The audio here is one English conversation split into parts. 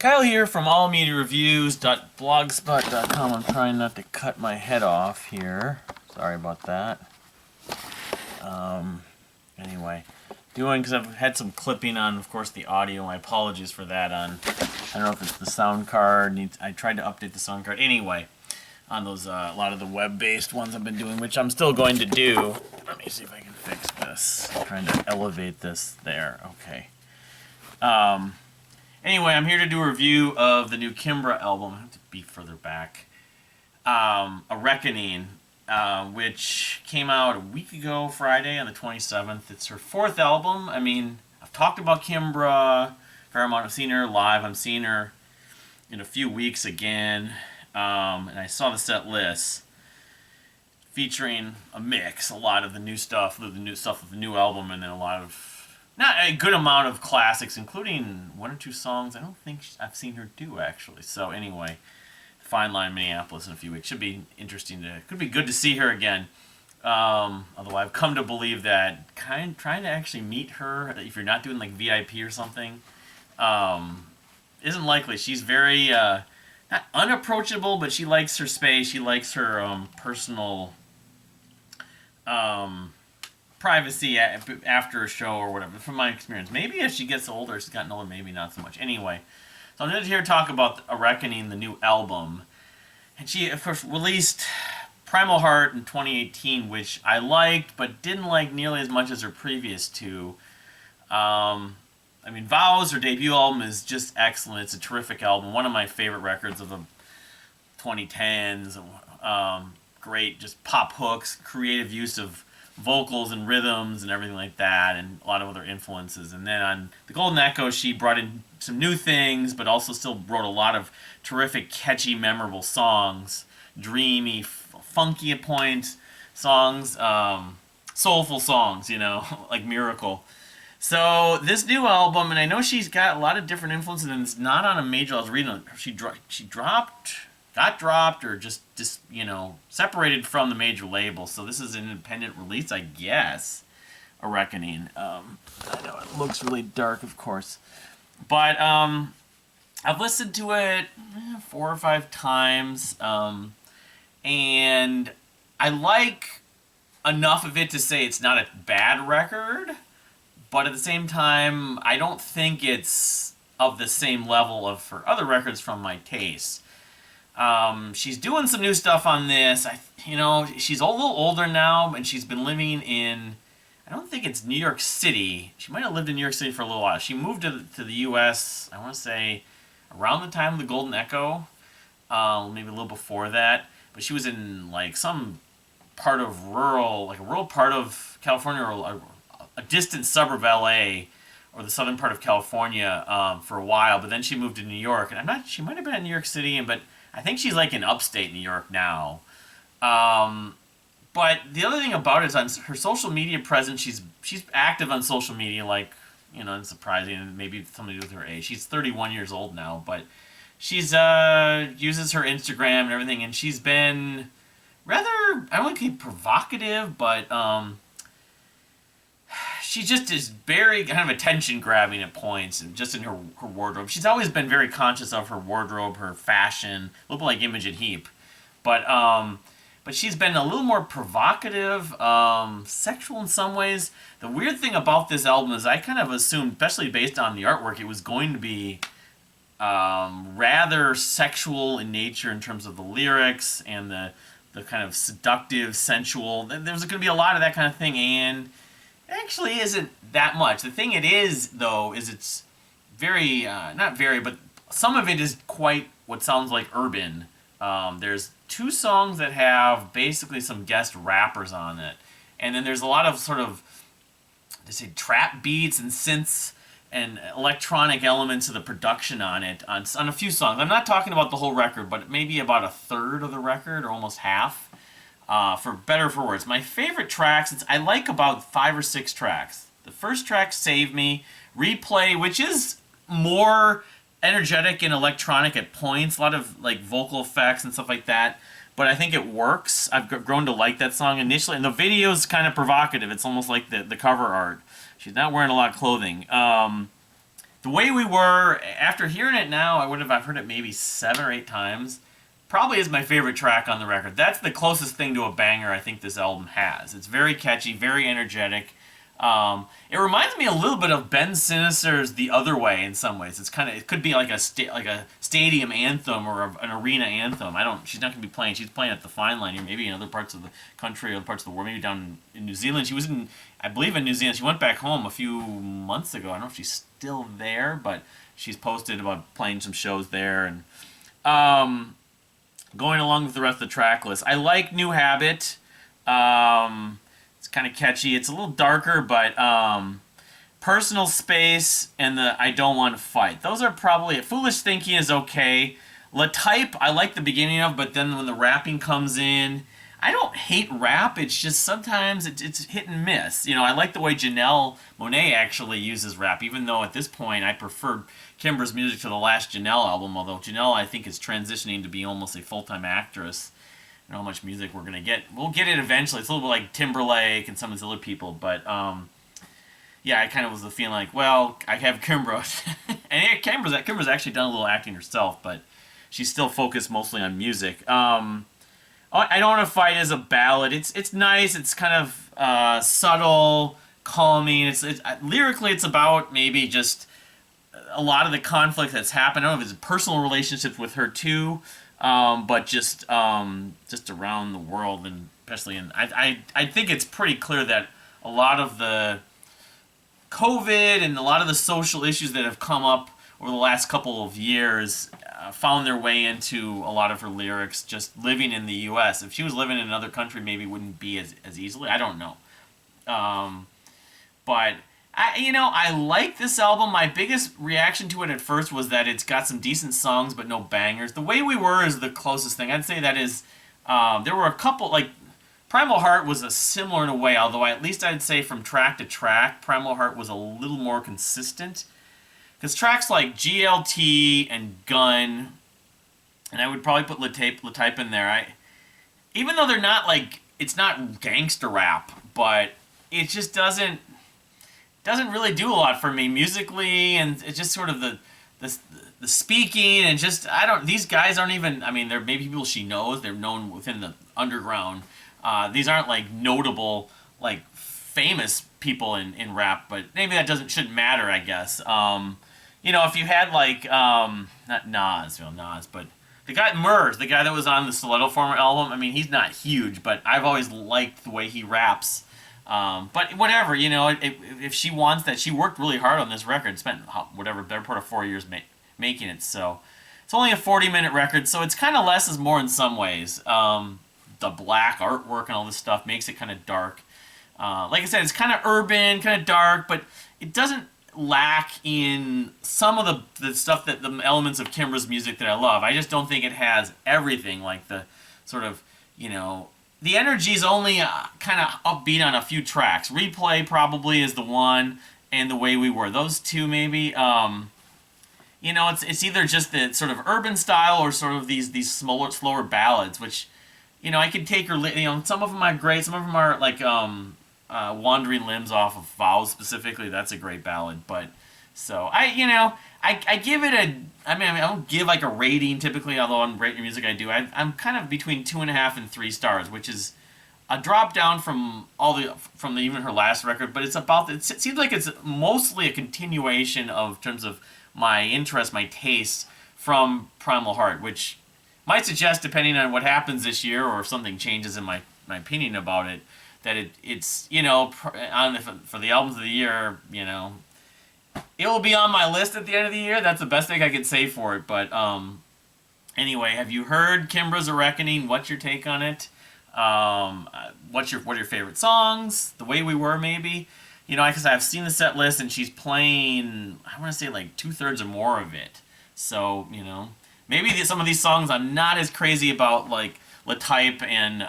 Kyle here from allmediareviews.blogspot.com. I'm trying not to cut my head off here. Sorry about that. Anyway, because I've had some clipping on, of course, the audio. My apologies for that. I don't know if it's the sound card. I tried to update the sound card. Anyway, on those a lot of the web-based ones I've been doing, which I'm still going to do. Let me see if I can fix this. I'm trying to elevate this there. Okay. Anyway, I'm here to do a review of the new Kimbra album. I have to be further back. A Reckoning, which came out a week ago, Friday, on the 27th. It's her fourth album. I mean, I've talked about Kimbra a fair amount. I've seen her live. I'm seeing her in a few weeks again. And I saw the set list featuring a mix, a lot of the new stuff, of the new album, and then a lot of not a good amount of classics, including one or two songs I don't think I've seen her do, actually. So anyway, Fine Line Minneapolis in a few weeks. Should be interesting could be good to see her again. Although I've come to believe that trying to actually meet her, if you're not doing like VIP or something, isn't likely. She's very, not unapproachable, but she likes her space. She likes her personal privacy after a show or whatever, from my experience. Maybe as she gets older, she's gotten older, maybe not so much. Anyway, so I'm just here to talk about A Reckoning, the new album. And she, of course, released Primal Heart in 2018, which I liked, but didn't like nearly as much as her previous two. I mean, Vows, her debut album, is just excellent. It's a terrific album. One of my favorite records of the 2010s. Great, just pop hooks, creative use of vocals and rhythms and everything like that, and a lot of other influences. And then on The Golden Echo, she brought in some new things, but also still wrote a lot of terrific, catchy, memorable songs. Dreamy, funky at points songs, soulful songs, like Miracle. So this new album, and I know she's got a lot of different influences, and it's not on a major. I was reading, she got dropped, or just separated from the major label. So this is an independent release, I guess. A Reckoning. I know it looks really dark, of course, but I've listened to it 4 or 5 times, and I like enough of it to say it's not a bad record. But at the same time, I don't think it's of the same level of her other records from my taste. She's doing some new stuff on this. She's a little older now, and she's been living in, I don't think it's New York City. She might have lived in New York City for a little while. She moved to the U.S., I want to say, around the time of the Golden Echo, maybe a little before that. But she was in, like, some part of a rural part of California, or a distant suburb of L.A., or the southern part of California, for a while. But then she moved to New York, and she might have been in New York City, but I think she's like in upstate New York now. But the other thing about it is on her social media presence, she's active on social media, like, it's surprising, and maybe something to do with her age. She's 31 years old now, but she's uses her Instagram and everything, and she's been rather, I don't want to say provocative, but she just is very kind of attention-grabbing at points, and just in her wardrobe. She's always been very conscious of her wardrobe, her fashion, a little like Imogen Heap. But she's been a little more provocative, sexual in some ways. The weird thing about this album is I kind of assumed, especially based on the artwork, it was going to be rather sexual in nature in terms of the lyrics and the kind of seductive, sensual. There's going to be a lot of that kind of thing, and it actually isn't that much. The thing it is, though, is it's very, not very, but some of it is quite what sounds like urban. There's 2 songs that have basically some guest rappers on it. And then there's a lot of sort of, trap beats and synths and electronic elements of the production on it, on a few songs. I'm not talking about the whole record, but maybe about a third of the record, or almost half. For better or for worse. My favorite tracks, I like about 5 or 6 tracks. The first track, Save Me, Replay, which is more energetic and electronic at points, a lot of like vocal effects and stuff like that, but I think it works. I've grown to like that song initially, and the video is kind of provocative. It's almost like the cover art. She's not wearing a lot of clothing. The Way We Were, after hearing it now, I've heard it maybe 7 or 8 times. Probably is my favorite track on the record. That's the closest thing to a banger I think this album has. It's very catchy, very energetic. It reminds me a little bit of Ben Sinister's "The Other Way" in some ways. It could be like a stadium anthem or an arena anthem. She's not going to be playing. She's playing at the Fine Line here, maybe in other parts of the country, other parts of the world, maybe down in New Zealand. She was I believe in New Zealand. She went back home a few months ago. I don't know if she's still there, but she's posted about playing some shows there. And going along with the rest of the track list, I like New Habit. It's kind of catchy. It's a little darker, but Personal Space and the I Don't Want to Fight. Those are probably it. Foolish Thinking is okay. La Type, I like the beginning of, but then when the rapping comes in, I don't hate rap. It's just sometimes it's hit and miss. I like the way Janelle Monáe actually uses rap, even though at this point I preferred Kimbra's music to the last Janelle album, although Janelle, I think, is transitioning to be almost a full-time actress. I don't know how much music we're going to get. We'll get it eventually. It's a little bit like Timberlake and some of these other people, but yeah, I kind of was the feeling like, well, I have Kimbra. And yeah, Kimbra's actually done a little acting herself, but she's still focused mostly on music. I Don't Want to Fight is a ballad. It's nice. It's kind of subtle, calming. It's lyrically, it's about maybe just a lot of the conflict that's happened. I don't know if it's personal relationships with her too, but just around the world, and especially I think it's pretty clear that a lot of the COVID and a lot of the social issues that have come up over the last couple of years found their way into a lot of her lyrics. Just living in the U.S. If she was living in another country, maybe it wouldn't be as easily. I don't know, but. I like this album. My biggest reaction to it at first was that it's got some decent songs, but no bangers. The Way We Were is the closest thing. I'd say that is, there were a couple, like, Primal Heart was a similar in a way, although at least I'd say from track to track, Primal Heart was a little more consistent. Because tracks like GLT and Gun, and I would probably put La Type in there, even though they're not like, it's not gangster rap, but it just doesn't really do a lot for me musically, and it's just sort of the speaking, and just these guys aren't even, they're maybe people she knows, they're known within the underground. These aren't like notable, like famous people in rap, but maybe that shouldn't matter, I guess. If you had like not Nas, but the guy Murs, the guy that was on the Stiletto Farmer album, he's not huge, but I've always liked the way he raps. But whatever, if she wants that, she worked really hard on this record, spent better part of 4 years making it, so it's only a 40-minute record, so it's kind of less is more in some ways. The black artwork and all this stuff makes it kind of dark. Like I said, it's kind of urban, kind of dark, but it doesn't lack in some of the stuff the elements of Kimbra's music that I love. I just don't think it has everything, like the sort of, the energy's only kind of upbeat on a few tracks. Replay probably is the one, and The Way We Were. Those two maybe. It's either just the sort of urban style or sort of these slower ballads, which, I could take or some of them are great. Some of them are like Wandering Limbs off of Vows specifically. That's a great ballad. But so I give it I don't give like a rating typically, although on Rate Your Music I do. I'm kind of between 2.5 and 3 stars, which is a drop down from even her last record. But it seems like it's mostly a continuation of terms of my interest, my taste from Primal Heart, which might suggest, depending on what happens this year or if something changes in my opinion about it, that it's for the albums of the year, it will be on my list at the end of the year. That's the best thing I could say for it. But anyway, have you heard Kimbra's A Reckoning? What's your take on it? What are your favorite songs? The Way We Were, maybe? Because I've seen the set list and she's playing, I want to say like 2/3 or more of it. So, maybe some of these songs I'm not as crazy about, like La Type and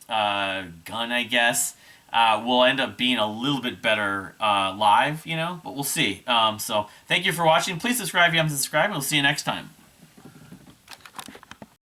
Gun, I guess. Will end up being a little bit better live, but we'll see. So thank you for watching. Please subscribe if you haven't subscribed, and we'll see you next time.